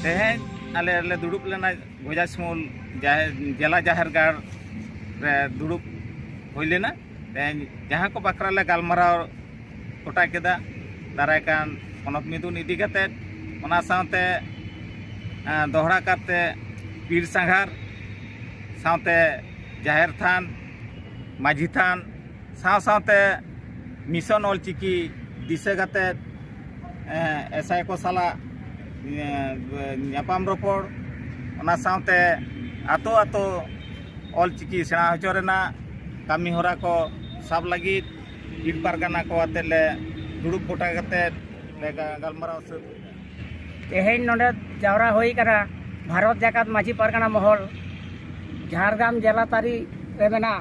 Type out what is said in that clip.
तेहें आले दुड़ुब लेना गोजासिमुल जिला जाहिर गाड़ रे दुड़ुब हुई लेना तेहें जहाँ को बाखरा ले गालमाराव गोटा केदा दारायकान पनत मिदुन इदी काते ओना सावते दोहरा करते पीर सांघार सावते जाहिर थान माझी थान सावते मिशन ऑलचिकी दिशा काते एसआई को साला ᱧᱟᱯᱟᱢ ᱨᱚᱯᱚᱲ ᱚᱱᱟ ᱥᱟᱶᱛᱮ ᱟᱛᱳ ᱟᱛᱳ ᱚᱞᱪᱤᱠᱤ ᱥᱮᱬᱟ ᱦᱚᱪᱚ ᱨᱮᱱᱟᱜ ᱠᱟᱹᱢᱤ ᱦᱚᱨᱟ ᱠᱚ ᱥᱟᱵ ᱞᱟᱹᱜᱤᱫ ᱯᱤᱲ ᱯᱟᱨᱜᱟᱱᱟ ᱠᱚ ᱟᱛᱮ ᱞᱮ ᱫᱩᱲᱩᱵ ᱜᱚᱴᱟ ᱠᱟᱛᱮ ᱞᱮ ᱜᱟᱞᱢᱟᱨᱟᱣ ᱥᱟᱹᱛ तेहें नोडे जावरा होई करा भारत जाकात माझी परगना महल झारग्राम जिला तारी रे मेना